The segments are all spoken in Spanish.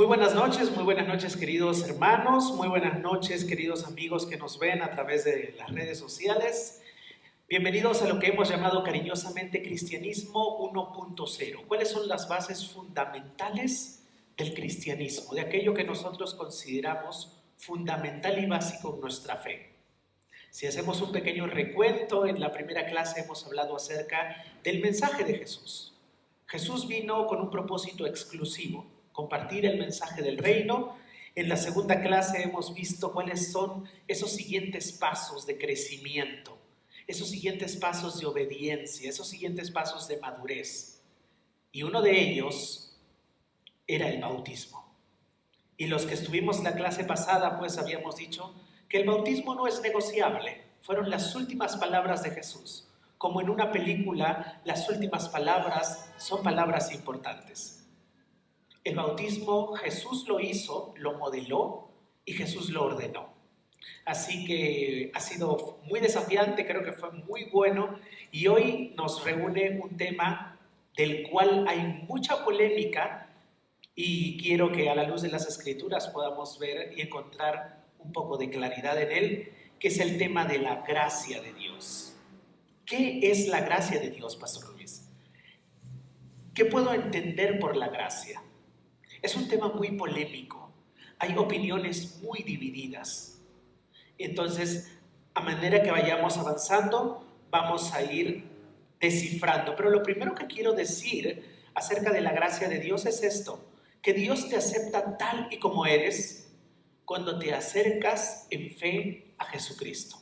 Muy buenas noches queridos hermanos, muy buenas noches queridos amigos que nos ven a través de las redes sociales. Bienvenidos a lo que hemos llamado cariñosamente Cristianismo 1.0. ¿Cuáles son las bases fundamentales del cristianismo? De aquello que nosotros consideramos fundamental y básico en nuestra fe. Si hacemos un pequeño recuento, en la primera clase hemos hablado acerca del mensaje de Jesús. Jesús vino con un propósito exclusivo: compartir el mensaje del reino. En la segunda clase hemos visto cuáles son esos siguientes pasos de crecimiento, esos siguientes pasos de obediencia, esos siguientes pasos de madurez. Y uno de ellos era el bautismo. Y los que estuvimos la clase pasada, pues habíamos dicho que el bautismo no es negociable. Fueron las últimas palabras de Jesús. Como en una película, las últimas palabras son palabras importantes. El bautismo Jesús lo hizo, lo modeló y Jesús lo ordenó. Así que ha sido muy desafiante, creo que fue muy bueno, y hoy nos reúne un tema del cual hay mucha polémica y quiero que a la luz de las Escrituras podamos ver y encontrar un poco de claridad en él, que es el tema de la gracia de Dios. ¿Qué es la gracia de Dios, Pastor Luis? ¿Qué puedo entender por la gracia? Es un tema muy polémico, hay opiniones muy divididas. Entonces, a manera que vayamos avanzando, vamos a ir descifrando. Pero lo primero que quiero decir acerca de la gracia de Dios es esto: que Dios te acepta tal y como eres cuando te acercas en fe a Jesucristo.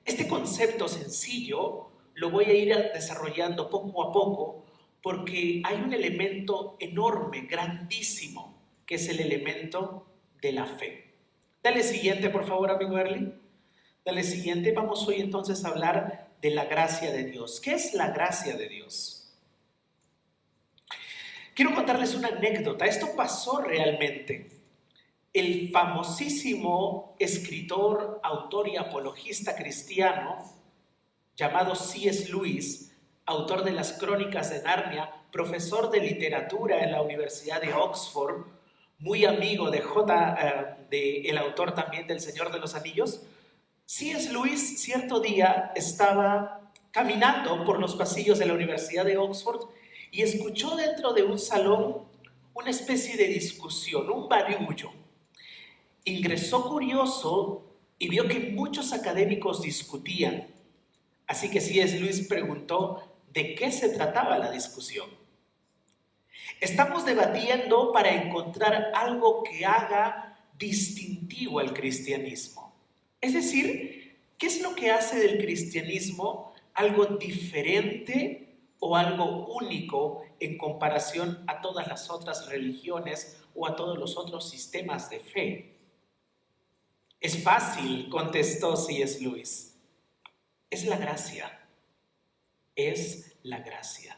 Este concepto sencillo lo voy a ir desarrollando poco a poco, porque hay un elemento enorme, grandísimo, que es el elemento de la fe. Dale siguiente, por favor, amigo Erly. Dale siguiente. Vamos hoy entonces a hablar de la gracia de Dios. ¿Qué es la gracia de Dios? Quiero contarles una anécdota. Esto pasó realmente. El famosísimo escritor, autor y apologista cristiano llamado C.S. Lewis, autor de las Crónicas de Narnia, profesor de literatura en la Universidad de Oxford, muy amigo de el autor también del Señor de los Anillos. C.S. Lewis cierto día estaba caminando por los pasillos de la Universidad de Oxford y escuchó dentro de un salón una especie de discusión, un barullo. Ingresó curioso y vio que muchos académicos discutían. Así que C.S. Lewis preguntó de qué se trataba la discusión. Estamos debatiendo para encontrar algo que haga distintivo al cristianismo. Es decir, ¿qué es lo que hace del cristianismo algo diferente o algo único en comparación a todas las otras religiones o a todos los otros sistemas de fe? Es fácil, contestó C.S. Lewis. Es la gracia. Es la gracia.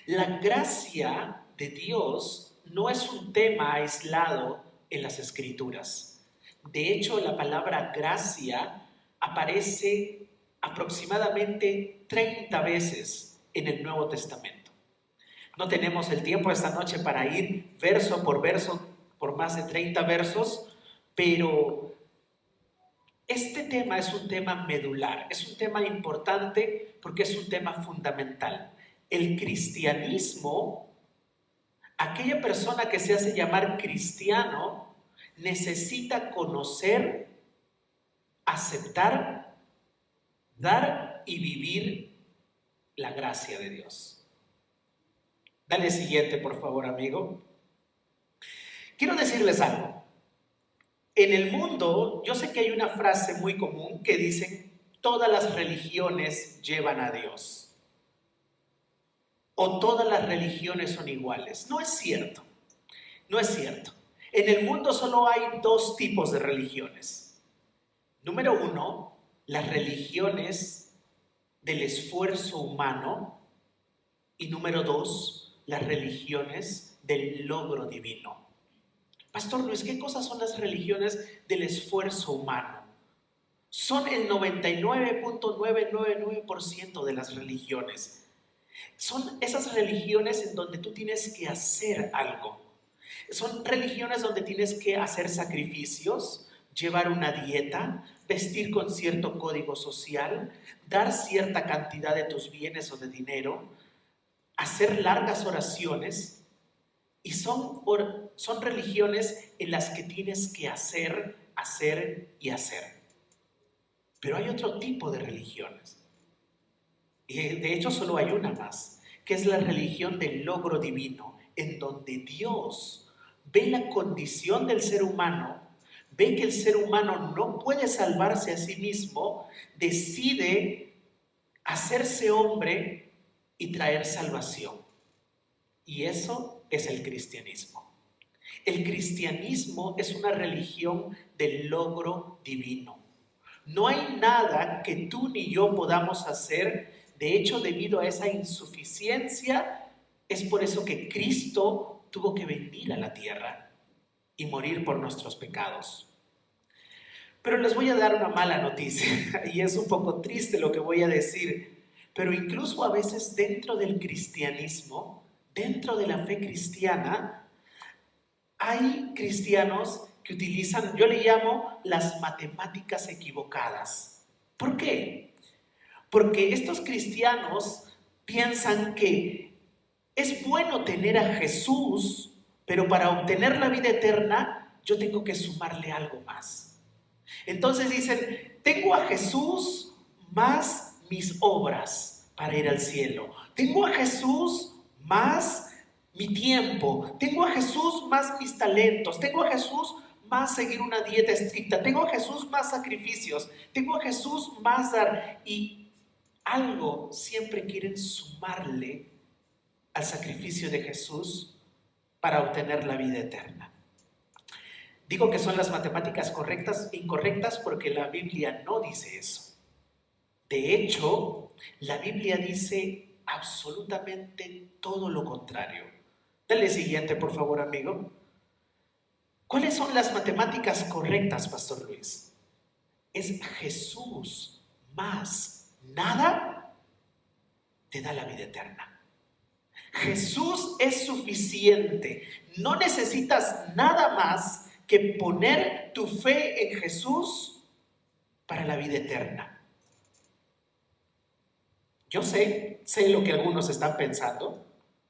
La gracia de Dios no es un tema aislado en las Escrituras. De hecho, la palabra gracia aparece aproximadamente 30 veces en el Nuevo Testamento. No tenemos el tiempo esta noche para ir verso por verso por más de 30 versos, pero este tema es un tema medular, es un tema importante porque es un tema fundamental. El cristianismo, aquella persona que se hace llamar cristiano, necesita conocer, aceptar, dar y vivir la gracia de Dios. Dale siguiente, por favor, amigo. Quiero decirles algo. En el mundo, yo sé que hay una frase muy común que dicen: todas las religiones llevan a Dios, o todas las religiones son iguales. No es cierto, no es cierto. En el mundo solo hay dos tipos de religiones. Número uno, las religiones del esfuerzo humano, y número dos, las religiones del logro divino. Pastor Luis, ¿qué cosas son las religiones del esfuerzo humano? Son el 99.999% de las religiones. Son esas religiones en donde tú tienes que hacer algo. Son religiones donde tienes que hacer sacrificios, llevar una dieta, vestir con cierto código social, dar cierta cantidad de tus bienes o de dinero, hacer largas oraciones, y son religiones en las que tienes que hacer, hacer y hacer. Pero hay otro tipo de religiones, y de hecho solo hay una más, que es la religión del logro divino, en donde Dios ve la condición del ser humano, ve que el ser humano no puede salvarse a sí mismo, decide hacerse hombre y traer salvación. Y eso es el cristianismo. El cristianismo es una religión del logro divino. No hay nada que tú ni yo podamos hacer. De hecho, debido a esa insuficiencia, es por eso que Cristo tuvo que venir a la tierra y morir por nuestros pecados. Pero les voy a dar una mala noticia, y es un poco triste lo que voy a decir, pero incluso a veces dentro del cristianismo, dentro de la fe cristiana, hay cristianos que utilizan, yo le llamo las matemáticas equivocadas. ¿Por qué? Porque estos cristianos piensan que es bueno tener a Jesús, pero para obtener la vida eterna yo tengo que sumarle algo más. Entonces dicen, tengo a Jesús más mis obras para ir al cielo. Tengo a Jesús más mi tiempo. Tengo a Jesús más mis talentos. Tengo a Jesús más seguir una dieta estricta. Tengo a Jesús más sacrificios. Tengo a Jesús más dar. Y algo siempre quieren sumarle al sacrificio de Jesús para obtener la vida eterna. Digo que son las matemáticas incorrectas porque la Biblia no dice eso. De hecho, la Biblia dice absolutamente todo lo contrario. Dale siguiente, por favor, amigo. ¿Cuáles son las matemáticas correctas, Pastor Luis? Es Jesús más nada te da la vida eterna. Jesús es suficiente. No necesitas nada más que poner tu fe en Jesús para la vida eterna. Yo sé lo que algunos están pensando.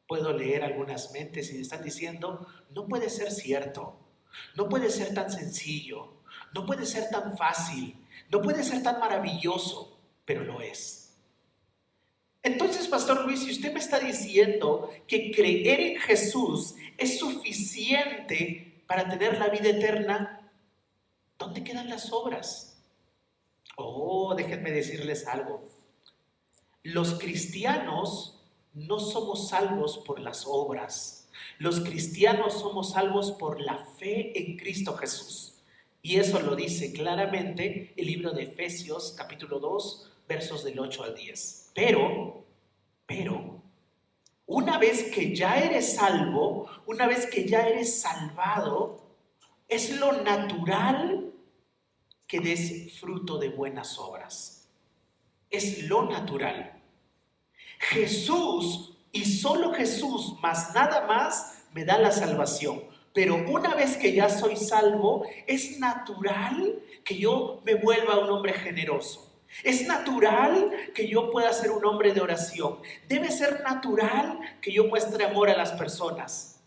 Puedo leer algunas mentes y están diciendo, no puede ser cierto, no puede ser tan sencillo, no puede ser tan fácil, no puede ser tan maravilloso, pero lo es. Entonces, Pastor Luis, si usted me está diciendo que creer en Jesús es suficiente para tener la vida eterna, ¿dónde quedan las obras? Oh, déjenme decirles algo. Los cristianos no somos salvos por las obras. Los cristianos somos salvos por la fe en Cristo Jesús. Y eso lo dice claramente el libro de Efesios, capítulo 2, versos del 8 al 10. Pero, una vez que ya eres salvo, una vez que ya eres salvado, es lo natural que des fruto de buenas obras. Es lo natural. Jesús y solo Jesús, más nada más, me da la salvación. Pero una vez que ya soy salvo, es natural que yo me vuelva un hombre generoso. Es natural que yo pueda ser un hombre de oración. Debe ser natural que yo muestre amor a las personas.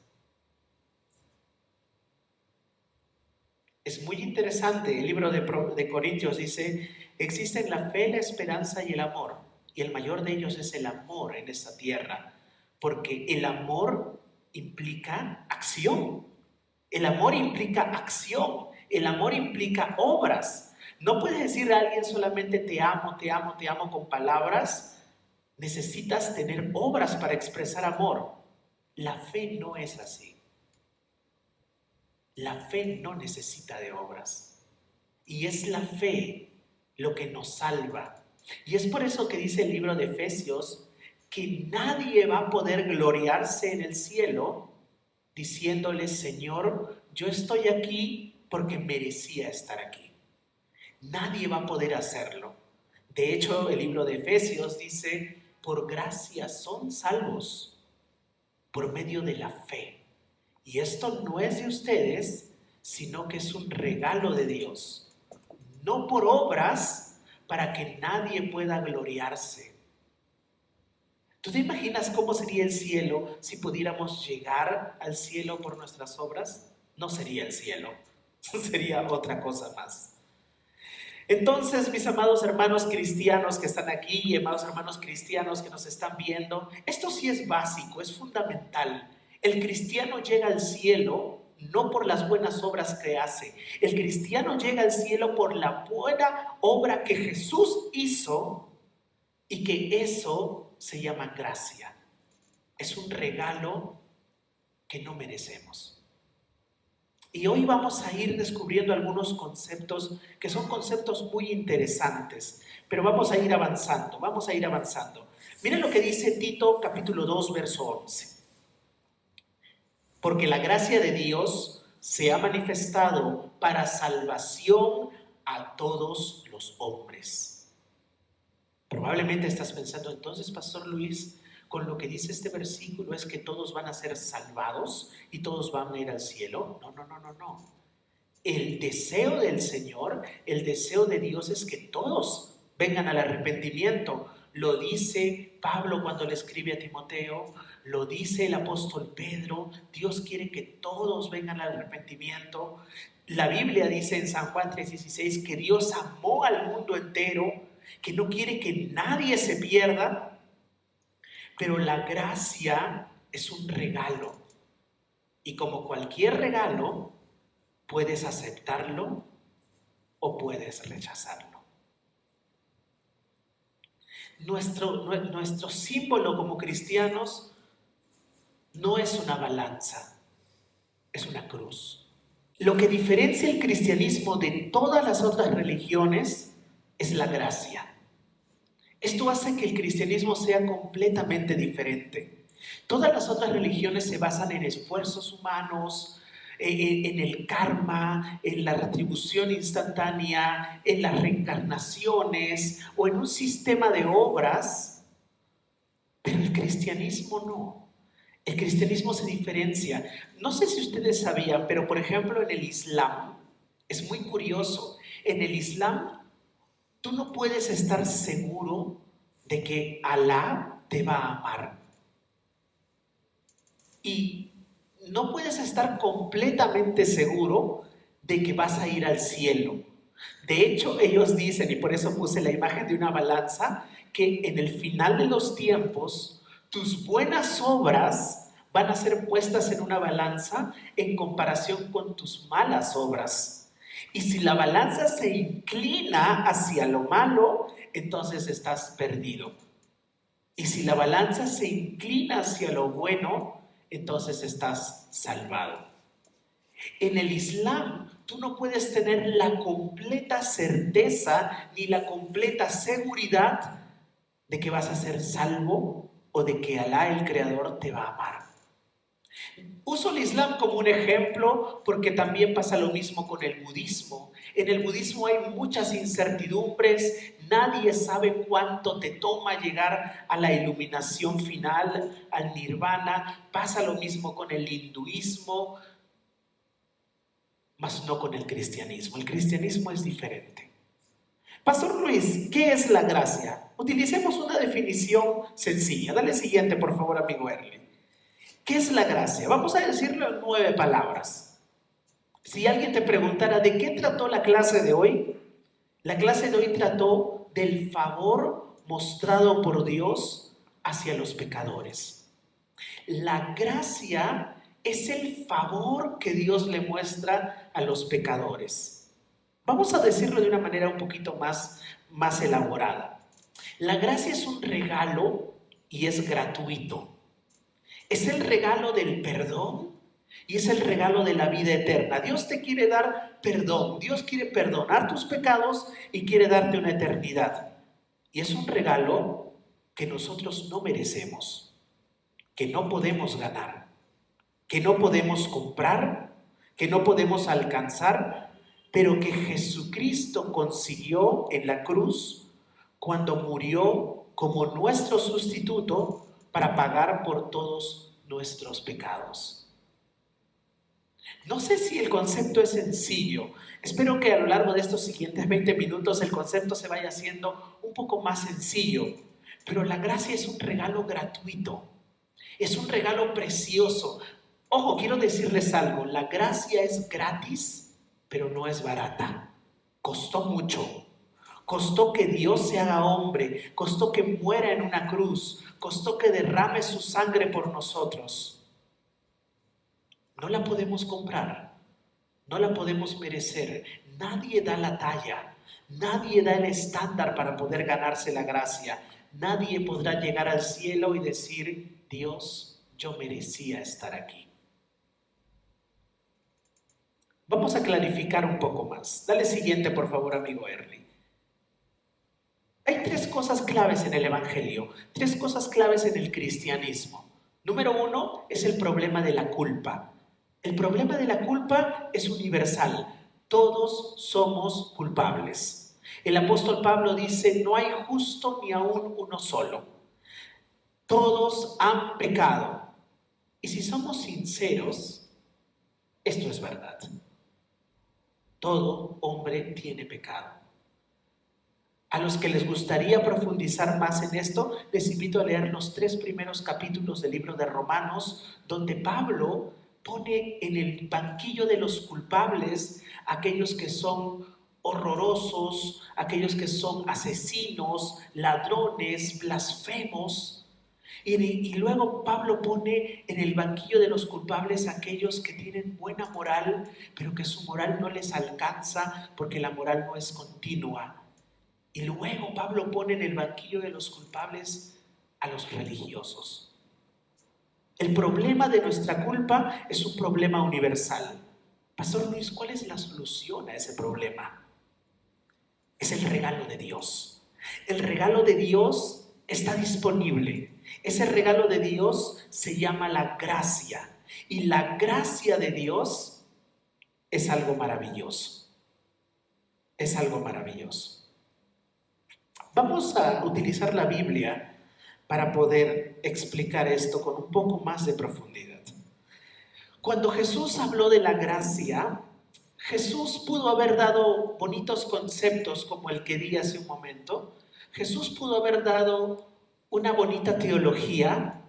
Es muy interesante, el libro de Corintios dice, existen la fe, la esperanza y el amor. Y el mayor de ellos es el amor en esta tierra. Porque el amor implica acción. El amor implica acción. El amor implica obras. No puedes decir a alguien solamente te amo, te amo, te amo con palabras. Necesitas tener obras para expresar amor. La fe no es así. La fe no necesita de obras. Y es la fe lo que nos salva. Y es por eso que dice el libro de Efesios que nadie va a poder gloriarse en el cielo diciéndole, Señor, yo estoy aquí porque merecía estar aquí. Nadie va a poder hacerlo. De hecho, el libro de Efesios dice, por gracia son salvos por medio de la fe. Y esto no es de ustedes, sino que es un regalo de Dios, no por obras, para que nadie pueda gloriarse. ¿Tú te imaginas cómo sería el cielo si pudiéramos llegar al cielo por nuestras obras? No sería el cielo, sería otra cosa más. Entonces, mis amados hermanos cristianos que están aquí y amados hermanos cristianos que nos están viendo, esto sí es básico, es fundamental. El cristiano llega al cielo no por las buenas obras que hace. El cristiano llega al cielo por la buena obra que Jesús hizo, y que eso se llama gracia. Es un regalo que no merecemos. Y hoy vamos a ir descubriendo algunos conceptos que son conceptos muy interesantes, pero vamos a ir avanzando, vamos a ir avanzando. Miren lo que dice Tito capítulo 2, verso 11. Porque la gracia de Dios se ha manifestado para salvación a todos los hombres. Probablemente estás pensando, entonces, Pastor Luis, con lo que dice este versículo es que todos van a ser salvados y todos van a ir al cielo. No. El deseo del Señor, el deseo de Dios es que todos vengan al arrepentimiento. Lo dice Pablo cuando le escribe a Timoteo, lo dice el apóstol Pedro. Dios quiere que todos vengan al arrepentimiento. La Biblia dice en San Juan 3:16 que Dios amó al mundo entero, que no quiere que nadie se pierda. Pero la gracia es un regalo, y como cualquier regalo, puedes aceptarlo o puedes rechazarlo. Nuestro símbolo como cristianos no es una balanza, es una cruz. Lo que diferencia el cristianismo de todas las otras religiones es la gracia. Esto hace que el cristianismo sea completamente diferente. Todas las otras religiones se basan en esfuerzos humanos, en el karma, en la retribución instantánea, en las reencarnaciones o en un sistema de obras, pero el cristianismo no. El cristianismo se diferencia. No sé si ustedes sabían, pero por ejemplo en el Islam, es muy curioso, en el Islam tú no puedes estar seguro de que Alá te va a amar. Y no puedes estar completamente seguro de que vas a ir al cielo. De hecho, ellos dicen, y por eso puse la imagen de una balanza, que en el final de los tiempos, tus buenas obras van a ser puestas en una balanza en comparación con tus malas obras. Y si la balanza se inclina hacia lo malo, entonces estás perdido. Y si la balanza se inclina hacia lo bueno, entonces estás salvado. En el Islam, tú no puedes tener la completa certeza ni la completa seguridad de que vas a ser salvo o de que Alá, el Creador, te va a amar. Uso el Islam como un ejemplo porque también pasa lo mismo con el budismo. En el budismo hay muchas incertidumbres, nadie sabe cuánto te toma llegar a la iluminación final, al nirvana. Pasa lo mismo con el hinduismo, mas no con el cristianismo. El cristianismo es diferente. Pastor Luis, ¿qué es la gracia? Utilicemos una definición sencilla. Dale siguiente, por favor, amigo Erle. ¿Qué es la gracia? Vamos a decirlo en 9 palabras. Si alguien te preguntara ¿de qué trató la clase de hoy? La clase de hoy trató del favor mostrado por Dios hacia los pecadores. La gracia es el favor que Dios le muestra a los pecadores. Vamos a decirlo de una manera un poquito más elaborada. La gracia es un regalo y es gratuito. Es el regalo del perdón y es el regalo de la vida eterna. Dios te quiere dar perdón. Dios quiere perdonar tus pecados y quiere darte una eternidad. Y es un regalo que nosotros no merecemos, que no podemos ganar, que no podemos comprar, que no podemos alcanzar, pero que Jesucristo consiguió en la cruz cuando murió como nuestro sustituto para pagar por todos nuestros pecados. No sé si el concepto es sencillo. Espero que a lo largo de estos siguientes 20 minutos el concepto se vaya haciendo un poco más sencillo. Pero la gracia es un regalo gratuito. Es un regalo precioso. Ojo, quiero decirles algo. La gracia es gratis, pero no es barata. Costó mucho. Costó que Dios se haga hombre. Costó que muera en una cruz. Costó que derrame su sangre por nosotros. No la podemos comprar. No la podemos merecer. Nadie da la talla. Nadie da el estándar para poder ganarse la gracia. Nadie podrá llegar al cielo y decir, Dios, yo merecía estar aquí. Vamos a clarificar un poco más. Dale siguiente, por favor, amigo Erly. Hay tres cosas claves en el Evangelio, tres cosas claves en el cristianismo. Número uno es el problema de la culpa. El problema de la culpa es universal. Todos somos culpables. El apóstol Pablo dice, no hay justo ni aún uno solo. Todos han pecado. Y si somos sinceros, esto es verdad. Todo hombre tiene pecado. A los que les gustaría profundizar más en esto, les invito a leer los 3 primeros capítulos del libro de Romanos, donde Pablo pone en el banquillo de los culpables aquellos que son horrorosos, aquellos que son asesinos, ladrones, blasfemos. Y luego Pablo pone en el banquillo de los culpables aquellos que tienen buena moral, pero que su moral no les alcanza porque la moral no es continua. Y luego Pablo pone en el banquillo de los culpables a los religiosos. El problema de nuestra culpa es un problema universal. Pastor Luis, ¿cuál es la solución a ese problema? Es el regalo de Dios. El regalo de Dios está disponible. Ese regalo de Dios se llama la gracia. Y la gracia de Dios es algo maravilloso. Es algo maravilloso. Vamos a utilizar la Biblia para poder explicar esto con un poco más de profundidad. Cuando Jesús habló de la gracia, Jesús pudo haber dado bonitos conceptos como el que di hace un momento. Jesús pudo haber dado una bonita teología,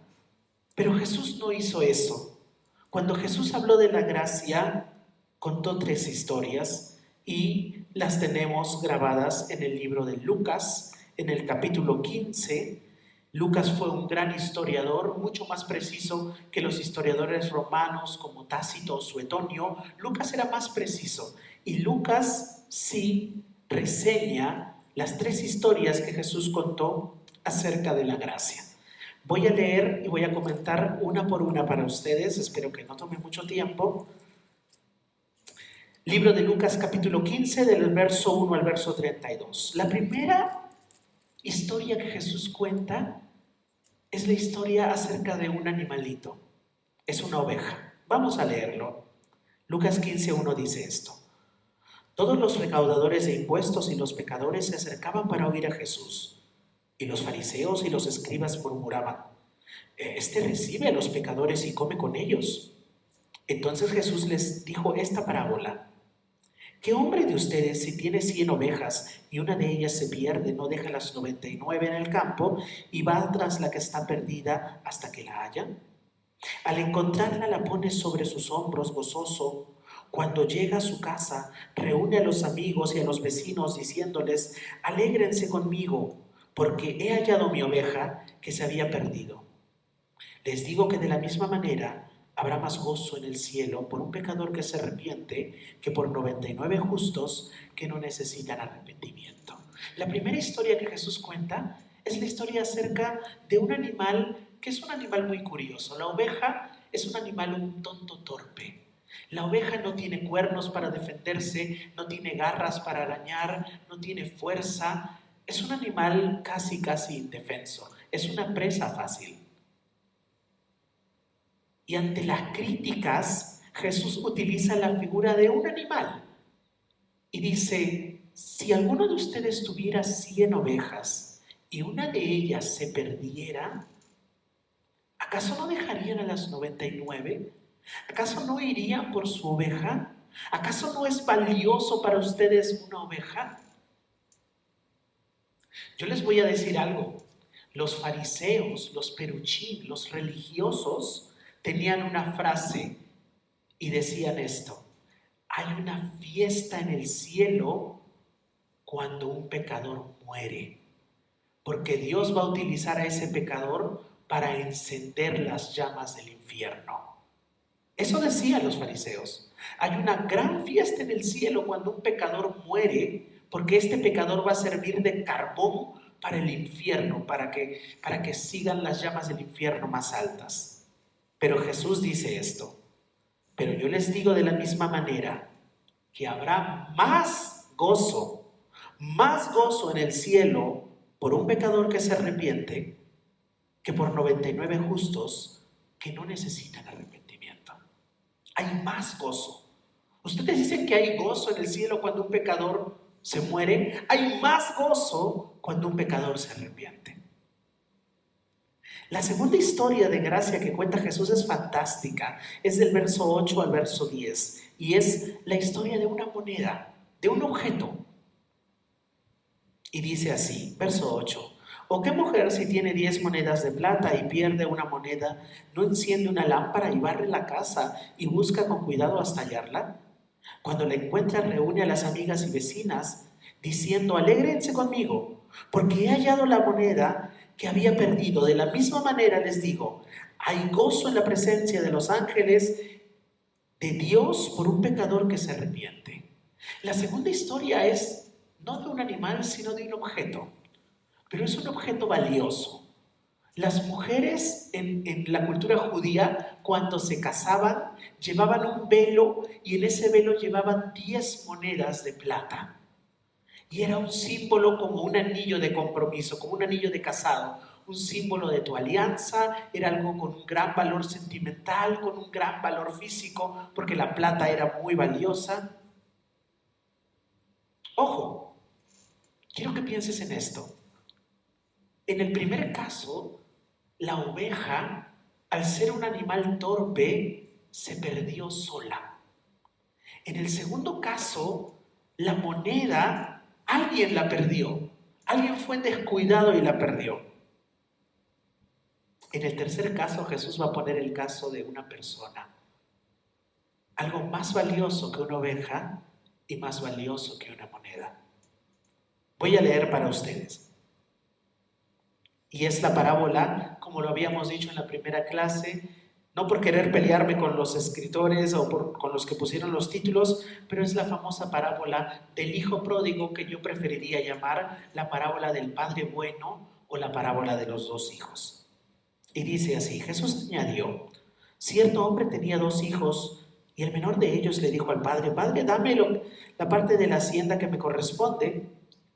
pero Jesús no hizo eso. Cuando Jesús habló de la gracia, contó 3 historias y las tenemos grabadas en el libro de Lucas, en el capítulo 15. Lucas fue un gran historiador, mucho más preciso que los historiadores romanos como Tácito o Suetonio. Lucas era más preciso y Lucas sí reseña las 3 historias que Jesús contó acerca de la gracia. Voy a leer y voy a comentar una por una para ustedes, espero que no tome mucho tiempo. Libro de Lucas capítulo 15 del verso 1 al verso 32. La primera historia que Jesús cuenta es la historia acerca de un animalito. Es una oveja. Vamos a leerlo. Lucas 15:1 dice esto. Todos los recaudadores de impuestos y los pecadores se acercaban para oír a Jesús. Y los fariseos y los escribas murmuraban, este recibe a los pecadores y come con ellos. Entonces Jesús les dijo esta parábola. ¿Qué hombre de ustedes, si tiene 100 ovejas y una de ellas se pierde, no deja las 99 en el campo y va tras la que está perdida hasta que la haya? Al encontrarla la pone sobre sus hombros gozoso. Cuando llega a su casa, reúne a los amigos y a los vecinos diciéndoles, alégrense conmigo, porque he hallado mi oveja que se había perdido. Les digo que de la misma manera habrá más gozo en el cielo por un pecador que se arrepiente que por 99 justos que no necesitan arrepentimiento. La primera historia que Jesús cuenta es la historia acerca de un animal que es un animal muy curioso. La oveja es un animal un tonto torpe. La oveja no tiene cuernos para defenderse, no tiene garras para arañar, no tiene fuerza. Es un animal casi indefenso. Es una presa fácil. Y ante las críticas, Jesús utiliza la figura de un animal y dice, si alguno de ustedes tuviera 100 ovejas y una de ellas se perdiera, ¿acaso no dejarían a las 99? ¿Acaso no irían por su oveja? ¿Acaso no es valioso para ustedes una oveja? Yo les voy a decir algo. Los fariseos, los peruchín, los religiosos tenían una frase y decían esto: hay una fiesta en el cielo cuando un pecador muere, porque Dios va a utilizar a ese pecador para encender las llamas del infierno. Eso decían los fariseos. Hay una gran fiesta en el cielo cuando un pecador muere, porque este pecador va a servir de carbón para el infierno, para que sigan las llamas del infierno más altas. Pero Jesús dice esto: pero yo les digo de la misma manera que habrá más gozo en el cielo por un pecador que se arrepiente que por 99 justos que no necesitan arrepentimiento. Hay más gozo. Ustedes dicen que hay gozo en el cielo cuando un pecador se muere. Hay más gozo cuando un pecador se arrepiente. La segunda historia de gracia que cuenta Jesús es fantástica. Es del verso 8 al verso 10. Y es la historia de una moneda, de un objeto. Y dice así, verso 8. ¿O qué mujer, si tiene 10 monedas de plata y pierde una moneda, no enciende una lámpara y barre la casa y busca con cuidado hasta hallarla? Cuando la encuentra, reúne a las amigas y vecinas, diciendo: alégrense conmigo, porque he hallado la moneda que había perdido. De la misma manera les digo, hay gozo en la presencia de los ángeles de Dios por un pecador que se arrepiente. La segunda historia es no de un animal, sino de un objeto, pero es un objeto valioso. Las mujeres en la cultura judía, cuando se casaban, llevaban un velo y en ese velo llevaban 10 monedas de plata. Y era un símbolo, como un anillo de compromiso, como un anillo de casado, un símbolo de tu alianza. Era algo con un gran valor sentimental, con un gran valor físico, porque la plata era muy valiosa. Ojo, quiero que pienses en esto. En el primer caso, la oveja, al ser un animal torpe, se perdió sola. En el segundo caso, la moneda, alguien la perdió. Alguien fue descuidado y la perdió. En el tercer caso, Jesús va a poner el caso de una persona. Algo más valioso que una oveja y más valioso que una moneda. Voy a leer para ustedes. Y es la parábola, como lo habíamos dicho en la primera clase, no por querer pelearme con los escritores o con los que pusieron los títulos, pero es la famosa parábola del hijo pródigo, que yo preferiría llamar la parábola del padre bueno o la parábola de los dos hijos. Y dice así: Jesús añadió: cierto hombre tenía 2 hijos, y el menor de ellos le dijo al padre: Padre, dame la parte de la hacienda que me corresponde.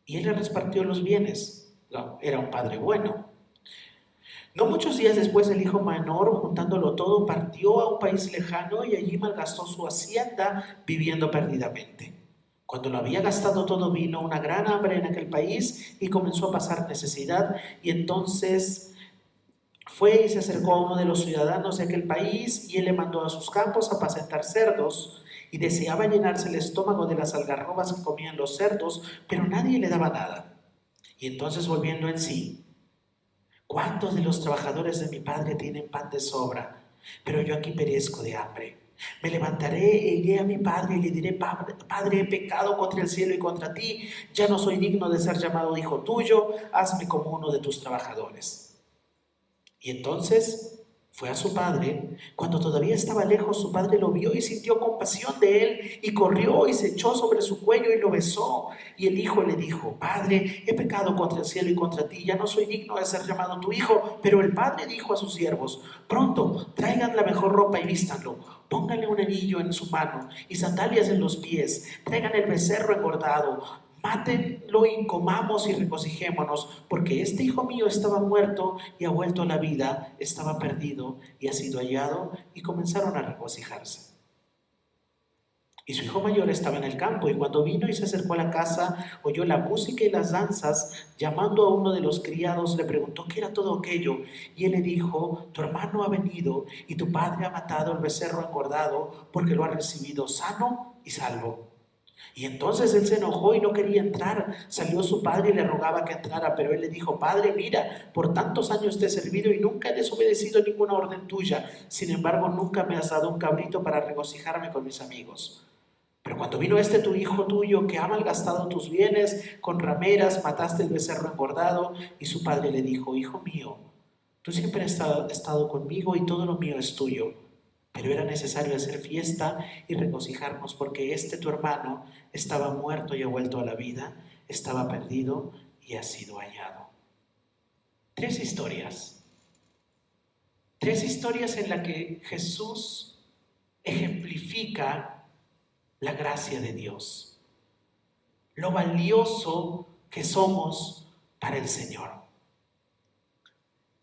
Y él le repartió los bienes. No, era un padre bueno. No muchos días después, el hijo menor, juntándolo todo, partió a un país lejano y allí malgastó su hacienda viviendo perdidamente. Cuando lo había gastado todo, vino una gran hambre en aquel país y comenzó a pasar necesidad. Y entonces fue y se acercó a uno de los ciudadanos de aquel país, y él le mandó a sus campos a apacentar cerdos. Y deseaba llenarse el estómago de las algarrobas que comían los cerdos, pero nadie le daba nada. Y entonces, volviendo en sí: ¿cuántos de los trabajadores de mi padre tienen pan de sobra? Pero yo aquí perezco de hambre. Me levantaré e iré a mi padre y le diré: Padre, he pecado contra el cielo y contra ti. Ya no soy digno de ser llamado hijo tuyo. Hazme como uno de tus trabajadores. Y entonces fue a su padre. Cuando todavía estaba lejos, su padre lo vio y sintió compasión de él, y corrió y se echó sobre su cuello y lo besó. Y el hijo le dijo: Padre, he pecado contra el cielo y contra ti, ya no soy digno de ser llamado tu hijo. Pero el padre dijo a sus siervos: Pronto, traigan la mejor ropa y vístanlo, pónganle un anillo en su mano y sandalias en los pies, traigan el becerro engordado, mátenlo y comamos y regocijémonos, porque este hijo mío estaba muerto y ha vuelto a la vida, estaba perdido y ha sido hallado. Y comenzaron a regocijarse. Y su hijo mayor estaba en el campo, y cuando vino y se acercó a la casa, oyó la música y las danzas. Llamando a uno de los criados, le preguntó qué era todo aquello. Y él le dijo: tu hermano ha venido, y tu padre ha matado el becerro engordado, porque lo ha recibido sano y salvo. Y entonces él se enojó y no quería entrar. Salió su padre y le rogaba que entrara, pero él le dijo: Padre, mira, por tantos años te he servido y nunca he desobedecido ninguna orden tuya. Sin embargo, nunca me has dado un cabrito para regocijarme con mis amigos. Pero cuando vino este tu hijo tuyo, que ha malgastado tus bienes con rameras, mataste el becerro engordado. Y su padre le dijo: Hijo mío, tú siempre has estado conmigo y todo lo mío es tuyo. Pero era necesario hacer fiesta y regocijarnos, porque este tu hermano estaba muerto y ha vuelto a la vida, estaba perdido y ha sido hallado. Tres historias. Tres historias en las que Jesús ejemplifica la gracia de Dios, lo valioso que somos para el Señor.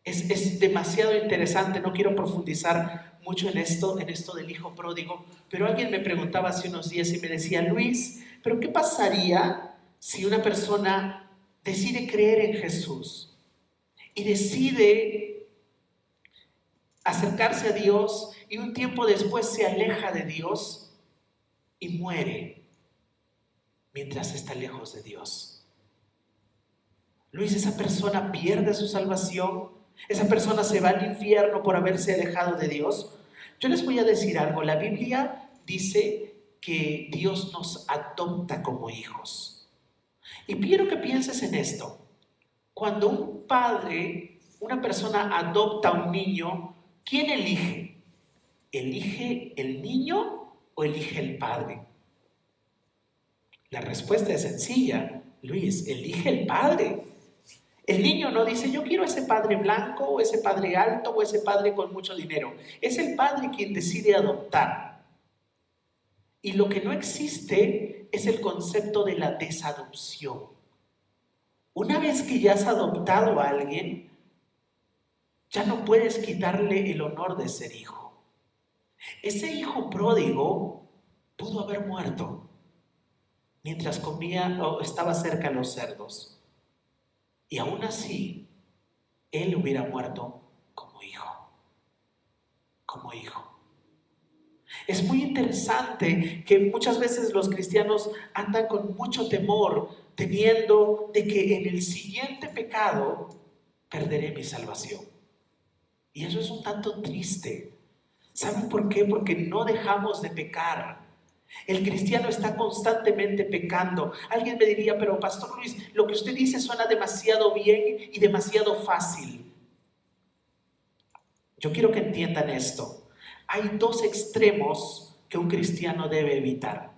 Es demasiado interesante, no quiero profundizar mucho en esto del hijo pródigo, pero alguien me preguntaba hace unos días y me decía: Luis, ¿pero qué pasaría si una persona decide creer en Jesús y decide acercarse a Dios y un tiempo después se aleja de Dios y muere mientras está lejos de Dios? Luis, esa persona pierde su salvación, esa persona se va al infierno por haberse alejado de Dios. Yo les voy a decir algo: la Biblia dice que Dios nos adopta como hijos. Y quiero que pienses en esto. Cuando un padre, una persona adopta a un niño, ¿quién elige? ¿Elige el niño o elige el padre? La respuesta es sencilla, Luis: elige el padre. El niño no dice: yo quiero ese padre blanco, o ese padre alto, o ese padre con mucho dinero. Es el padre quien decide adoptar. Y lo que no existe es el concepto de la desadopción. Una vez que ya has adoptado a alguien, ya no puedes quitarle el honor de ser hijo. Ese hijo pródigo pudo haber muerto mientras comía o estaba cerca de los cerdos. Y aún así, él hubiera muerto como hijo. Como hijo. Es muy interesante que muchas veces los cristianos andan con mucho temor, temiendo de que en el siguiente pecado perderé mi salvación. Y eso es un tanto triste. ¿Saben por qué? Porque no dejamos de pecar. El cristiano está constantemente pecando. Alguien me diría: pero Pastor Luis, lo que usted dice suena demasiado bien y demasiado fácil. Yo quiero que entiendan esto. Hay dos extremos que un cristiano debe evitar.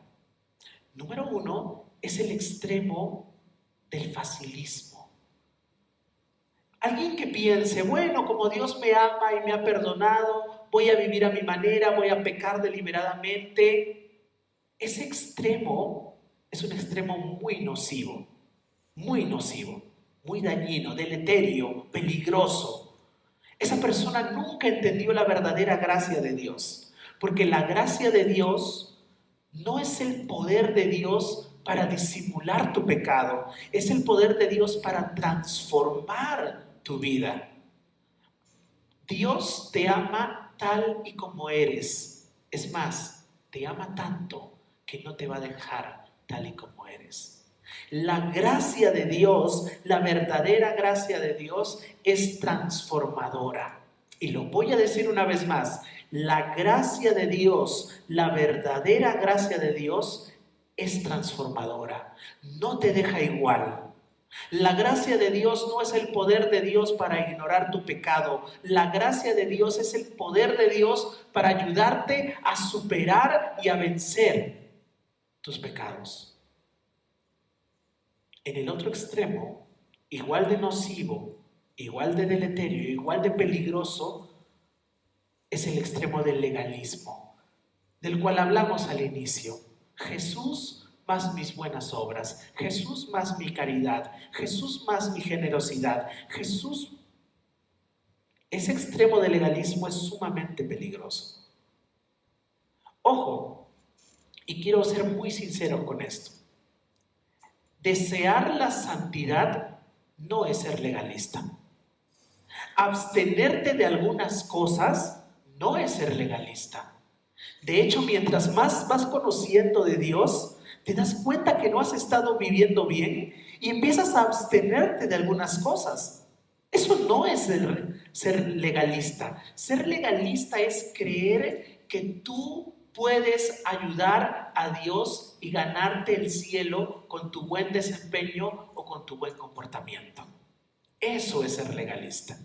Número uno es el extremo del facilismo. Alguien que piense: bueno, como Dios me ama y me ha perdonado, voy a vivir a mi manera, voy a pecar deliberadamente. Ese extremo es un extremo muy nocivo, muy dañino, deleterio, peligroso. Esa persona nunca entendió la verdadera gracia de Dios, porque la gracia de Dios no es el poder de Dios para disimular tu pecado, es el poder de Dios para transformar tu vida. Dios te ama tal y como eres. Es más, te ama tanto que no te va a dejar tal y como eres. La gracia de Dios, la verdadera gracia de Dios, es transformadora. Y lo voy a decir una vez más: la gracia de Dios, la verdadera gracia de Dios, es transformadora. No te deja igual. La gracia de Dios no es el poder de Dios para ignorar tu pecado. La gracia de Dios es el poder de Dios para ayudarte a superar y a vencer tus pecados. En el otro extremo, igual de nocivo, igual de deleterio, igual de peligroso, es el extremo del legalismo, del cual hablamos al inicio. Jesús más mis buenas obras, Jesús más mi caridad, Jesús más mi generosidad, Jesús. Ese extremo del legalismo es sumamente peligroso. Ojo, Y quiero ser muy sincero con esto. Desear la santidad no es ser legalista. Abstenerte de algunas cosas no es ser legalista. De hecho, mientras más vas conociendo de Dios, te das cuenta que no has estado viviendo bien y empiezas a abstenerte de algunas cosas. Eso no es ser legalista. Ser legalista es creer que tú puedes ayudar a Dios y ganarte el cielo con tu buen desempeño o con tu buen comportamiento. Eso es ser legalista.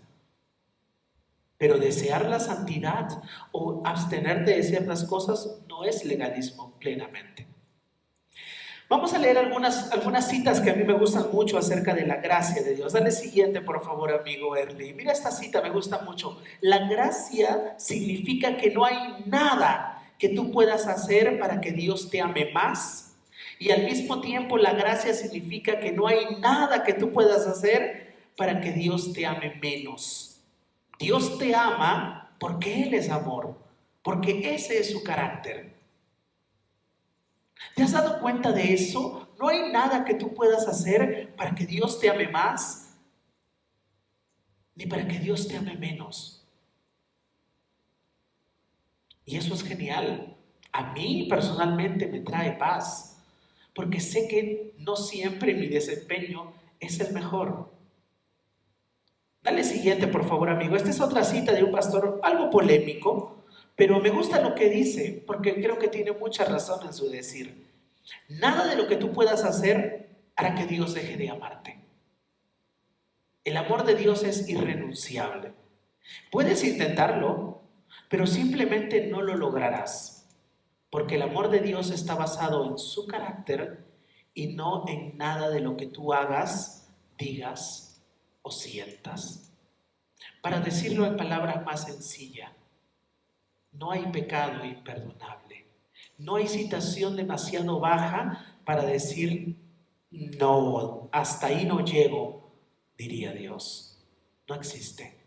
Pero desear la santidad o abstenerte de ciertas cosas no es legalismo plenamente. Vamos a leer algunas citas que a mí me gustan mucho acerca de la gracia de Dios. Dale siguiente, por favor, amigo Erly. Mira esta cita, me gusta mucho. La gracia significa que no hay nada que tú puedas hacer para que Dios te ame más. Y al mismo tiempo, la gracia significa que no hay nada que tú puedas hacer para que Dios te ame menos. Dios te ama porque Él es amor, porque ese es su carácter. ¿Te has dado cuenta de eso? No hay nada que tú puedas hacer para que Dios te ame más, ni para que Dios te ame menos. Y eso es genial. A mí personalmente me trae paz, porque sé que no siempre mi desempeño es el mejor. Dale siguiente, por favor, amigo. Esta es otra cita de un pastor, algo polémico, pero me gusta lo que dice, porque creo que tiene mucha razón en su decir. Nada de lo que tú puedas hacer hará que Dios deje de amarte. El amor de Dios es irrenunciable. Puedes intentarlo, pero simplemente no lo lograrás, porque el amor de Dios está basado en su carácter y no en nada de lo que tú hagas, digas o sientas. Para decirlo en palabras más sencillas, no hay pecado imperdonable. No hay situación demasiado baja para decir, no, hasta ahí no llego, diría Dios. No existe.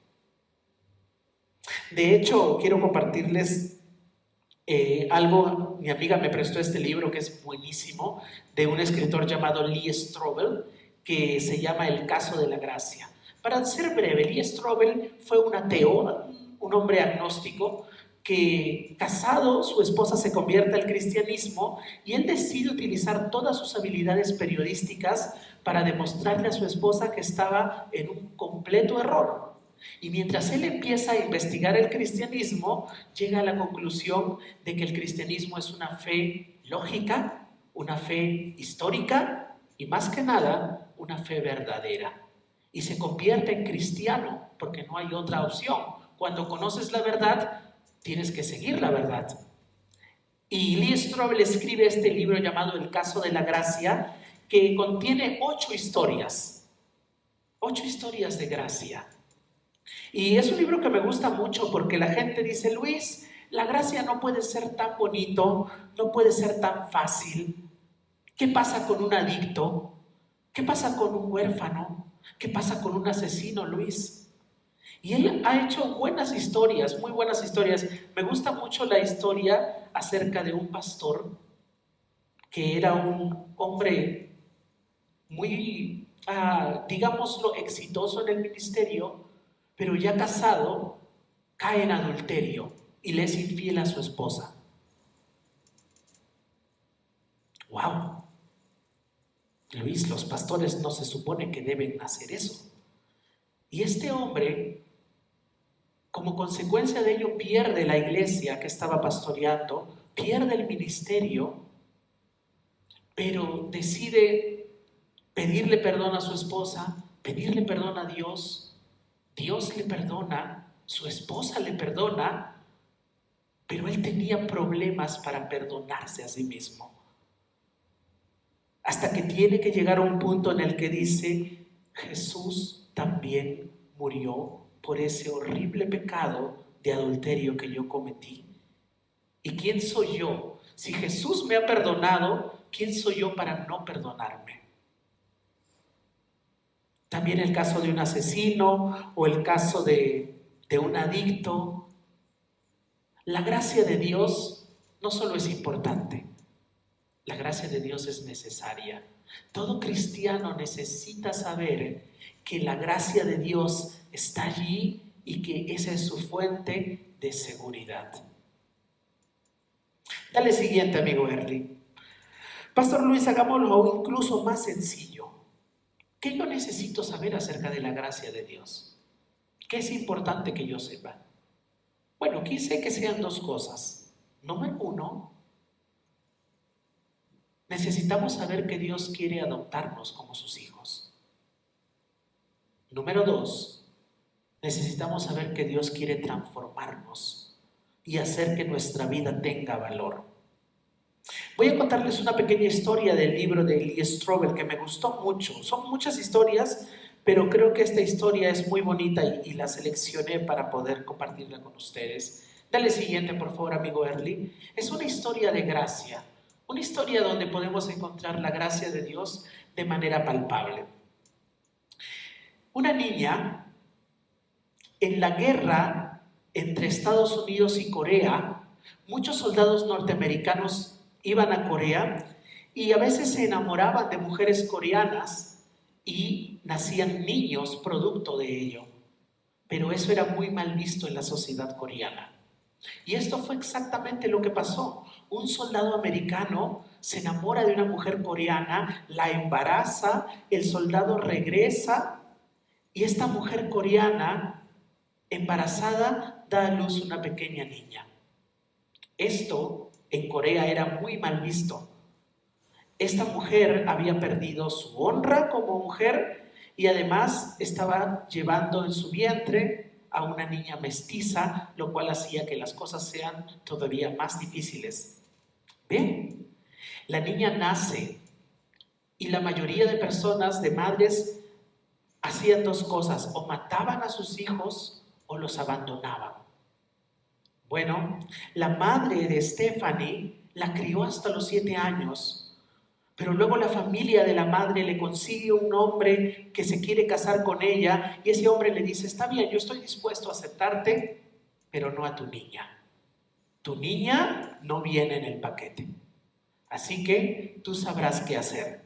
De hecho, quiero compartirles algo. Mi amiga me prestó este libro que es buenísimo, de un escritor llamado Lee Strobel, que se llama El caso de la gracia. Para ser breve, Lee Strobel fue un ateo, un hombre agnóstico, que casado, su esposa se convierte al cristianismo y él decide utilizar todas sus habilidades periodísticas para demostrarle a su esposa que estaba en un completo error. Y mientras él empieza a investigar el cristianismo, llega a la conclusión de que el cristianismo es una fe lógica, una fe histórica y más que nada, una fe verdadera. Y se convierte en cristiano porque no hay otra opción. Cuando conoces la verdad, tienes que seguir la verdad. Y Lee Strobel escribe este libro llamado El caso de la gracia, que contiene 8 historias. 8 historias de gracia. Y es un libro que me gusta mucho porque la gente dice, Luis, la gracia no puede ser tan bonito, no puede ser tan fácil. ¿Qué pasa con un adicto? ¿Qué pasa con un huérfano? ¿Qué pasa con un asesino, Luis? Y él ha hecho buenas historias, muy buenas historias. Me gusta mucho la historia acerca de un pastor que era un hombre muy, digámoslo, exitoso en el ministerio, pero ya casado, cae en adulterio y le es infiel a su esposa. ¡Wow! Luis, los pastores no se supone que deben hacer eso. Y este hombre, como consecuencia de ello, pierde la iglesia que estaba pastoreando, pierde el ministerio, pero decide pedirle perdón a su esposa, pedirle perdón a Dios. Dios le perdona, su esposa le perdona, pero él tenía problemas para perdonarse a sí mismo. Hasta que tiene que llegar a un punto en el que dice, Jesús también murió por ese horrible pecado de adulterio que yo cometí. ¿Y quién soy yo? Si Jesús me ha perdonado, ¿quién soy yo para no perdonarme? También el caso de un asesino o el caso de un adicto. La gracia de Dios no solo es importante, La gracia de Dios es necesaria. Todo cristiano necesita saber que la gracia de Dios está allí y que esa es su fuente de seguridad. Dale siguiente, amigo Henry. Pastor Luis, hagámoslo incluso más sencillo. ¿Qué yo necesito saber acerca de la gracia de Dios? ¿Qué es importante que yo sepa? Bueno, quise que sean dos cosas. Número uno, necesitamos saber que Dios quiere adoptarnos como sus hijos. Número dos, necesitamos saber que Dios quiere transformarnos y hacer que nuestra vida tenga valor. Voy a contarles una pequeña historia del libro de Lee Strobel que me gustó mucho. Son muchas historias, pero creo que esta historia es muy bonita y la seleccioné para poder compartirla con ustedes. Dale siguiente, por favor, amigo Early. Es una historia de gracia, una historia donde podemos encontrar la gracia de Dios de manera palpable. Una niña, en la guerra entre Estados Unidos y Corea, muchos soldados norteamericanos iban a Corea y a veces se enamoraban de mujeres coreanas y nacían niños producto de ello. Pero eso era muy mal visto en la sociedad coreana. Y esto fue exactamente lo que pasó. Un soldado americano se enamora de una mujer coreana, la embaraza, el soldado regresa y esta mujer coreana embarazada da a luz una pequeña niña. Esto en Corea era muy mal visto. Esta mujer había perdido su honra como mujer y además estaba llevando en su vientre a una niña mestiza, lo cual hacía que las cosas sean todavía más difíciles. Bien, la niña nace y la mayoría de personas, de madres, hacían dos cosas: o mataban a sus hijos o los abandonaban. Bueno, la madre de Stephanie la crió hasta los 7 años. Pero luego la familia de la madre le consigue un hombre que se quiere casar con ella y ese hombre le dice: está bien, yo estoy dispuesto a aceptarte, pero no a tu niña. Tu niña no viene en el paquete. Así que tú sabrás qué hacer.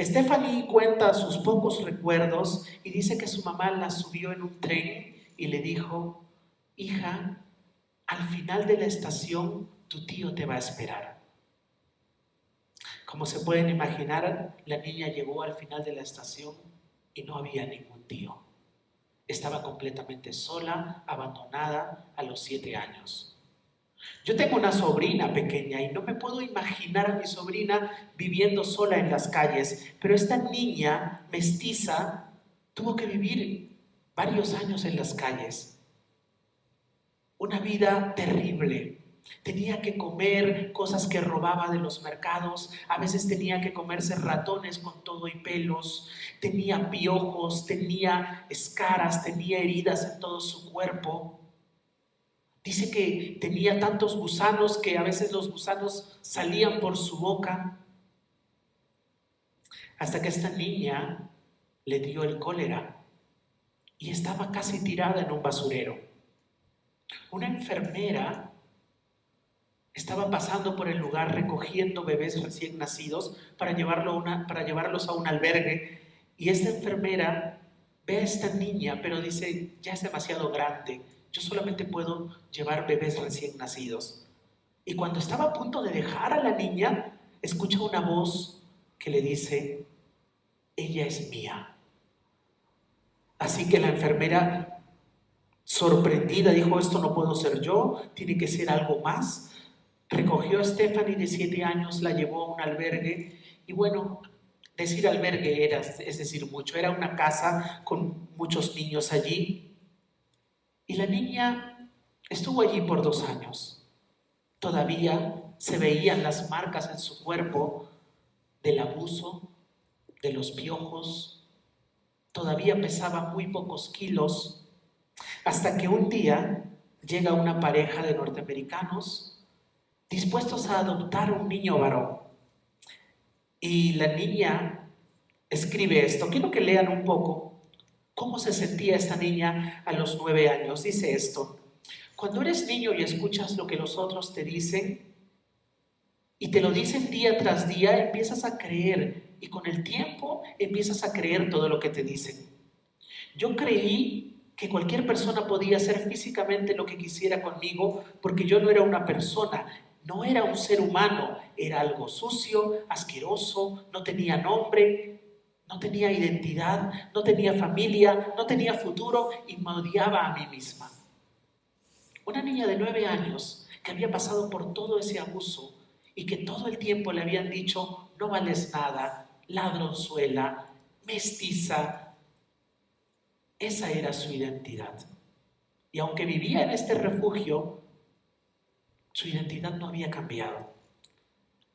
Stephanie cuenta sus pocos recuerdos y dice que su mamá la subió en un tren y le dijo: hija, al final de la estación tu tío te va a esperar. Como se pueden imaginar, la niña llegó al final de la estación y no había ningún tío. Estaba completamente sola, abandonada a los 7 años. Yo tengo una sobrina pequeña y no me puedo imaginar a mi sobrina viviendo sola en las calles, pero esta niña mestiza tuvo que vivir varios años en las calles. Una vida terrible. Tenía que comer cosas que robaba de los mercados, a veces tenía que comerse ratones con todo y pelos, tenía piojos, tenía escaras, tenía heridas en todo su cuerpo. Dice que tenía tantos gusanos que a veces los gusanos salían por su boca, hasta que esta niña le dio el cólera y estaba casi tirada en un basurero. Una enfermera estaba pasando por el lugar recogiendo bebés recién nacidos para llevarlos a un albergue, y esta enfermera ve a esta niña, pero dice: ya es demasiado grande, yo solamente puedo llevar bebés recién nacidos. Y cuando estaba a punto de dejar a la niña, escucha una voz que le dice: ella es mía. Así que la enfermera, sorprendida, dijo: esto no puedo ser yo, tiene que ser algo más. Recogió a Stephanie de 7 años, la llevó a un albergue y bueno, decir albergue es decir mucho, era una casa con muchos niños allí y la niña estuvo allí por 2 años. Todavía se veían las marcas en su cuerpo del abuso, de los piojos, todavía pesaba muy pocos kilos, hasta que un día llega una pareja de norteamericanos dispuestos a adoptar un niño varón. Y la niña escribe esto. Quiero que lean un poco cómo se sentía esta niña a los 9 años. Dice esto: cuando eres niño y escuchas lo que los otros te dicen y te lo dicen día tras día, empiezas a creer y con el tiempo empiezas a creer todo lo que te dicen. Yo creí que cualquier persona podía hacer físicamente lo que quisiera conmigo porque yo no era una persona, no era un ser humano, era algo sucio, asqueroso, no tenía nombre, no tenía identidad, no tenía familia, no tenía futuro y me odiaba a mí misma. Una niña de 9 años que había pasado por todo ese abuso y que todo el tiempo le habían dicho no vales nada, ladronzuela, mestiza. Esa era su identidad. Y aunque vivía en este refugio, su identidad no había cambiado.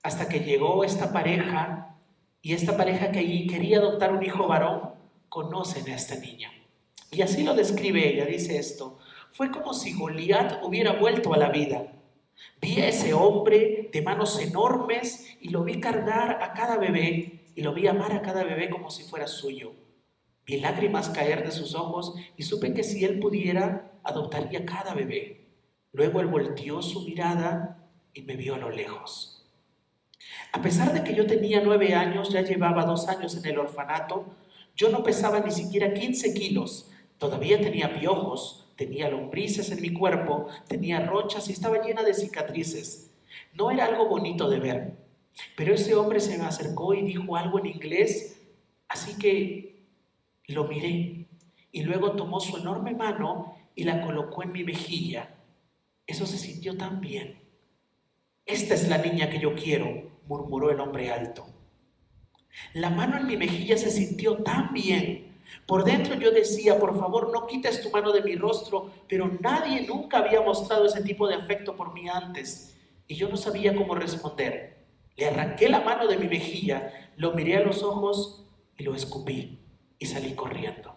Hasta que llegó esta pareja, y esta pareja que quería adoptar un hijo varón, conocen a esta niña. Y así lo describe ella, dice esto: fue como si Goliat hubiera vuelto a la vida. Vi a ese hombre de manos enormes y lo vi cargar a cada bebé y lo vi amar a cada bebé como si fuera suyo. Vi lágrimas caer de sus ojos y supe que si él pudiera, adoptaría cada bebé. Luego él volteó su mirada y me vio a lo lejos. A pesar de que yo tenía 9 años, ya llevaba 2 años en el orfanato, yo no pesaba ni siquiera 15 kilos. Todavía tenía piojos, tenía lombrices en mi cuerpo, tenía ronchas y estaba llena de cicatrices. No era algo bonito de ver. Pero ese hombre se me acercó y dijo algo en inglés, así que lo miré y luego tomó su enorme mano y la colocó en mi mejilla. Eso se sintió tan bien. Esta es la niña que yo quiero, murmuró el hombre alto. La mano en mi mejilla se sintió tan bien. Por dentro yo decía, por favor, no quites tu mano de mi rostro, pero nadie nunca había mostrado ese tipo de afecto por mí antes. Y yo no sabía cómo responder. Le arranqué la mano de mi mejilla, lo miré a los ojos y lo escupí y salí corriendo.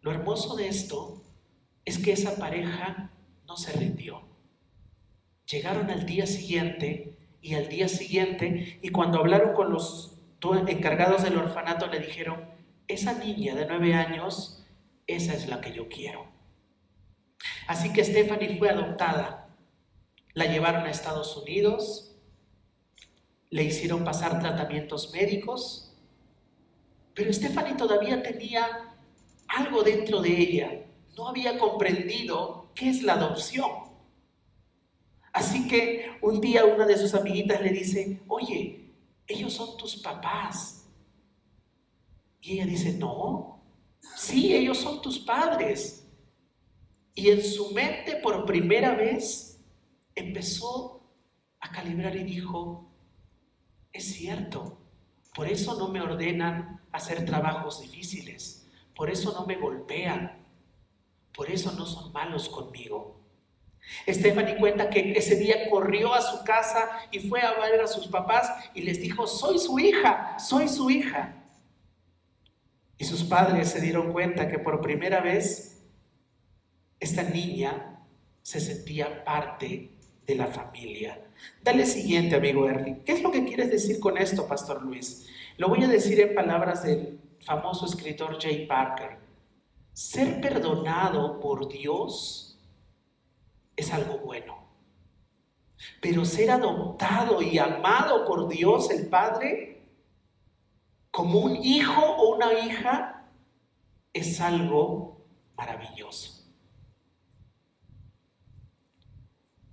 Lo hermoso de esto es que esa pareja no se rindió. Llegaron al día siguiente y cuando hablaron con los encargados del orfanato le dijeron, esa niña de 9 años, esa es la que yo quiero. Así que Stephanie fue adoptada. La llevaron a Estados Unidos, le hicieron pasar tratamientos médicos, pero Stephanie todavía tenía algo dentro de ella. No había comprendido qué es la adopción. Así que un día una de sus amiguitas le dice, oye, ellos son tus papás. Y ella dice, no, sí, ellos son tus padres. Y en su mente por primera vez empezó a calibrar y dijo, es cierto, por eso no me ordenan hacer trabajos difíciles, por eso no me golpean, por eso no son malos conmigo. Stephanie cuenta que ese día corrió a su casa y fue a ver a sus papás y les dijo, soy su hija, soy su hija. Y sus padres se dieron cuenta que por primera vez esta niña se sentía parte de la familia. Dale siguiente, amigo Erling. ¿Qué es lo que quieres decir con esto, Pastor Luis? Lo voy a decir en palabras del famoso escritor Jay Parker. Ser perdonado por Dios es algo bueno. Pero ser adoptado y amado por Dios el Padre como un hijo o una hija es algo maravilloso.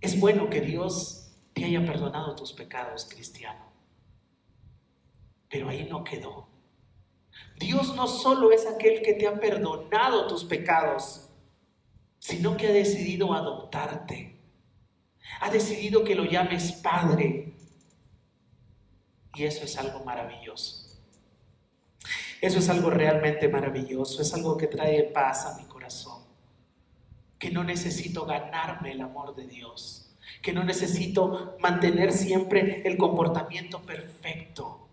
Es bueno que Dios te haya perdonado tus pecados, cristiano. Pero ahí no quedó. Dios no solo es aquel que te ha perdonado tus pecados, sino que ha decidido adoptarte. Ha decidido que lo llames Padre. Y eso es algo maravilloso. Eso es algo realmente maravilloso. Es algo que trae paz a mi corazón. Que no necesito ganarme el amor de Dios. Que no necesito mantener siempre el comportamiento perfecto.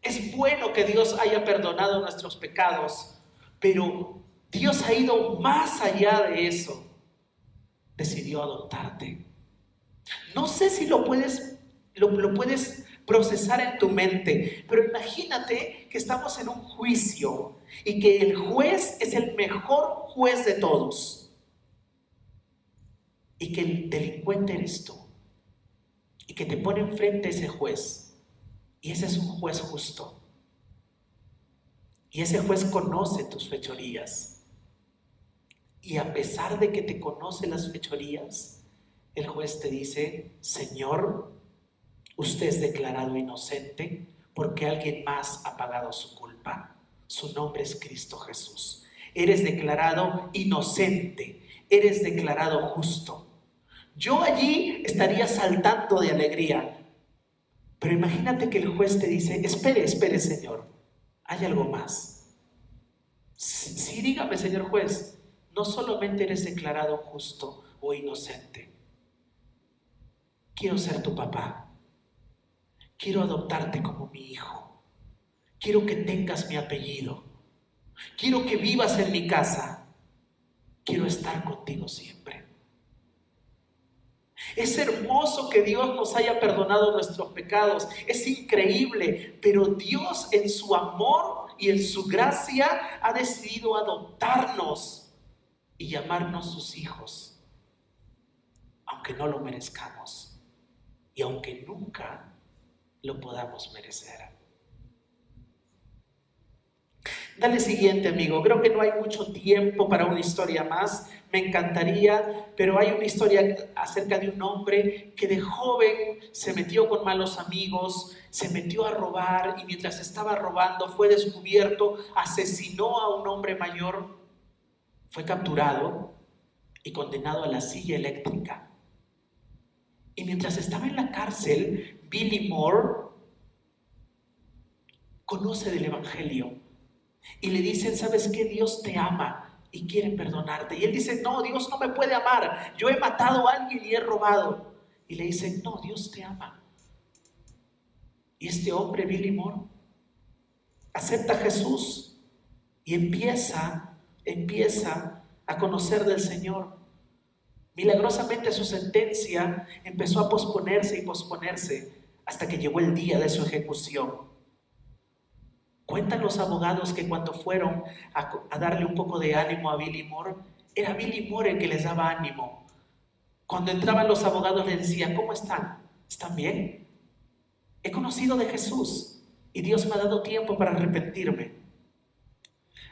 Es bueno que Dios haya perdonado nuestros pecados, pero Dios ha ido más allá de eso. Decidió adoptarte. No sé si lo puedes procesar en tu mente, pero imagínate que estamos en un juicio y que el juez es el mejor juez de todos. y que el delincuente eres tú, y que te pone enfrente ese juez, y ese es un juez justo, y ese juez conoce tus fechorías, y a pesar de que te conoce las fechorías, el juez te dice: Señor, usted es declarado inocente porque alguien más ha pagado su culpa. Su nombre es Cristo Jesús. Eres declarado inocente, eres declarado justo. Yo allí estaría saltando de alegría, pero imagínate que el juez te dice: espere, señor, hay algo más. Sí, dígame, señor juez, no solamente eres declarado justo o inocente, quiero ser tu papá, quiero adoptarte como mi hijo, quiero que tengas mi apellido, quiero que vivas en mi casa, quiero estar contigo siempre. Es hermoso que Dios nos haya perdonado nuestros pecados, es increíble, pero Dios en su amor y en su gracia ha decidido adoptarnos y llamarnos sus hijos, aunque no lo merezcamos y aunque nunca lo podamos merecer. Dale siguiente, amigo. Creo que no hay mucho tiempo para una historia más. Me encantaría, pero hay una historia acerca de un hombre que de joven se metió con malos amigos, se metió a robar y mientras estaba robando fue descubierto, asesinó a un hombre mayor, fue capturado y condenado a la silla eléctrica. Y mientras estaba en la cárcel, Billy Moore conoce del Evangelio. Y le dicen: ¿sabes qué? Dios te ama y quiere perdonarte. Y él dice: no, Dios no me puede amar. Yo he matado a alguien y he robado. Y le dicen: no, Dios te ama. Y este hombre, Billy Moore, acepta a Jesús y empieza a conocer del Señor. Milagrosamente su sentencia empezó a posponerse y posponerse hasta que llegó el día de su ejecución. Cuentan los abogados que cuando fueron a darle un poco de ánimo a Billy Moore, era Billy Moore el que les daba ánimo. Cuando entraban los abogados le decían: ¿cómo están? ¿Están bien? He conocido de Jesús y Dios me ha dado tiempo para arrepentirme.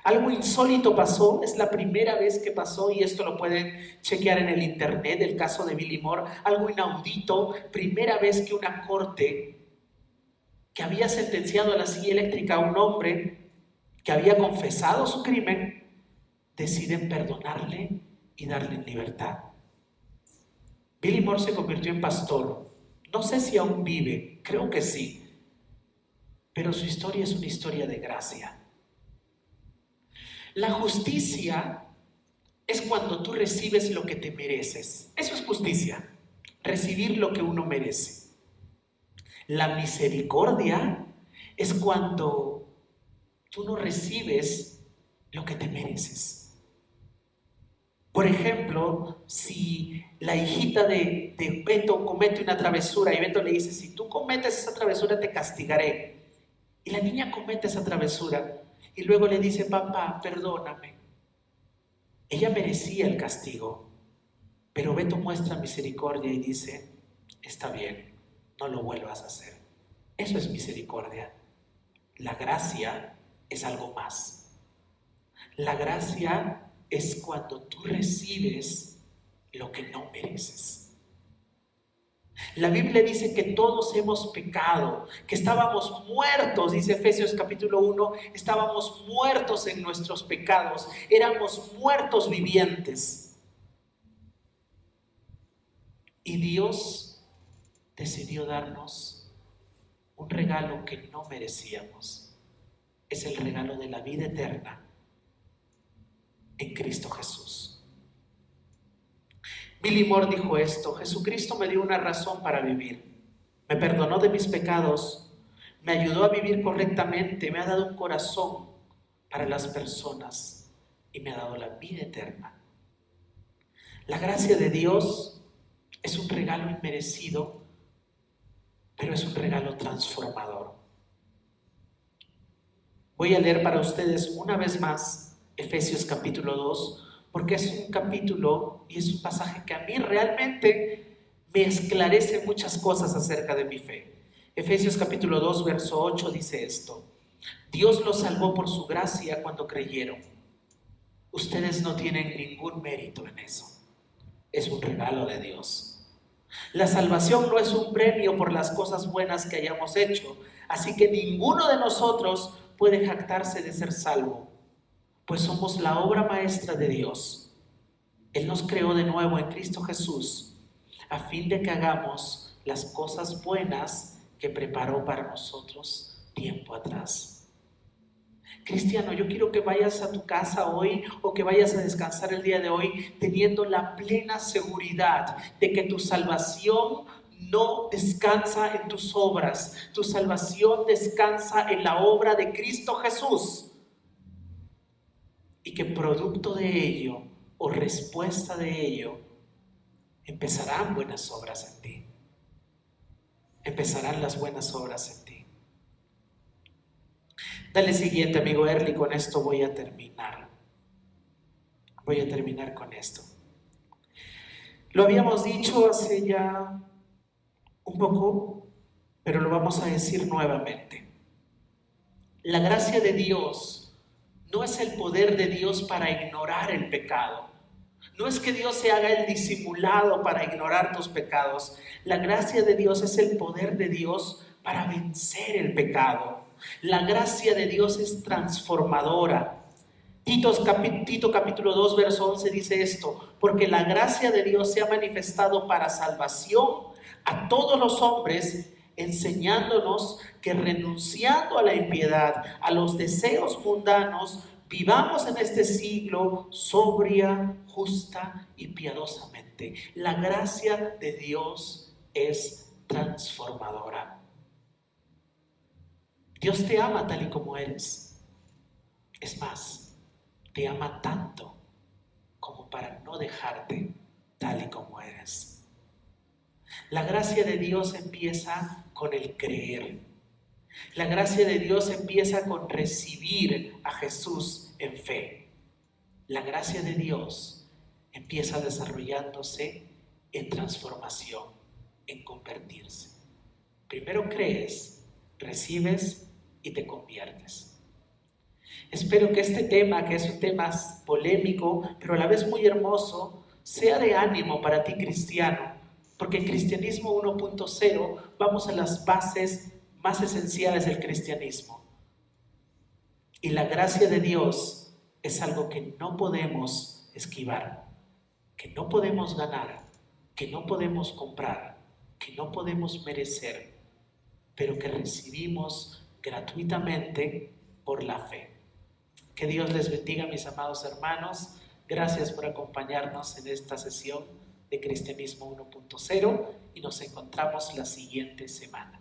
Algo insólito pasó, es la primera vez que pasó y esto lo pueden chequear en el internet, el caso de Billy Moore. Algo inaudito, primera vez que una corte que había sentenciado a la silla eléctrica a un hombre que había confesado su crimen, deciden perdonarle y darle en libertad. Billy Moore se convirtió en pastor. No sé si aún vive, creo que sí, pero su historia es una historia de gracia. La justicia es cuando tú recibes lo que te mereces. Eso es justicia, recibir lo que uno merece. La misericordia es cuando tú no recibes lo que te mereces. Por ejemplo, si la hijita de Beto comete una travesura y Beto le dice: si tú cometes esa travesura te castigaré. Y la niña comete esa travesura y luego le dice: papá, perdóname. Ella merecía el castigo, pero Beto muestra misericordia y dice: está bien, no lo vuelvas a hacer. Eso es misericordia. La gracia es algo más. La gracia es cuando tú recibes lo que no mereces. La Biblia dice que todos hemos pecado, que estábamos muertos, dice Efesios capítulo 1, estábamos muertos en nuestros pecados, éramos muertos vivientes. Y Dios decidió darnos un regalo que no merecíamos. Es el regalo de la vida eterna en Cristo Jesús. Billy Moore dijo esto: Jesucristo me dio una razón para vivir. Me perdonó de mis pecados, me ayudó a vivir correctamente, me ha dado un corazón para las personas y me ha dado la vida eterna. La gracia de Dios es un regalo inmerecido, pero es un regalo transformador. Voy a leer para ustedes una vez más Efesios capítulo 2, porque es un capítulo y es un pasaje que a mí realmente me esclarece muchas cosas acerca de mi fe. Efesios capítulo 2, verso 8 dice esto: Dios los salvó por su gracia cuando creyeron. Ustedes no tienen ningún mérito en eso. Es un regalo de Dios. La salvación no es un premio por las cosas buenas que hayamos hecho, así que ninguno de nosotros puede jactarse de ser salvo, pues somos la obra maestra de Dios. Él nos creó de nuevo en Cristo Jesús, a fin de que hagamos las cosas buenas que preparó para nosotros tiempo atrás. Cristiano, yo quiero que vayas a tu casa hoy o que vayas a descansar el día de hoy teniendo la plena seguridad de que tu salvación no descansa en tus obras. Tu salvación descansa en la obra de Cristo Jesús. Y que producto de ello o respuesta de ello empezarán buenas obras en ti. Empezarán las buenas obras en ti. Dale siguiente, amigo Erly, con esto voy a terminar. Voy a terminar con esto. Lo habíamos dicho hace ya un poco, pero lo vamos a decir nuevamente. La gracia de Dios no es el poder de Dios para ignorar el pecado. No es que Dios se haga el disimulado para ignorar tus pecados. La gracia de Dios es el poder de Dios para vencer el pecado. La gracia de Dios es transformadora. Tito capítulo 2, verso 11 dice esto: porque la gracia de Dios se ha manifestado para salvación a todos los hombres, enseñándonos que renunciando a la impiedad, a los deseos mundanos, vivamos en este siglo sobria, justa y piadosamente. La gracia de Dios es transformadora. Dios te ama tal y como eres. Es más, te ama tanto como para no dejarte tal y como eres. La gracia de Dios empieza con el creer. La gracia de Dios empieza con recibir a Jesús en fe. La gracia de Dios empieza desarrollándose en transformación, en convertirse. Primero crees, recibes y te conviertes. Espero que este tema, que es un tema polémico, pero a la vez muy hermoso, sea de ánimo para ti, cristiano, porque en Cristianismo 1.0 vamos a las bases más esenciales del cristianismo. Y la gracia de Dios es algo que no podemos esquivar, que no podemos ganar, que no podemos comprar, que no podemos merecer, pero que recibimos gratuitamente por la fe. Que Dios les bendiga, mis amados hermanos. Gracias por acompañarnos en esta sesión de Cristianismo 1.0 y nos encontramos la siguiente semana.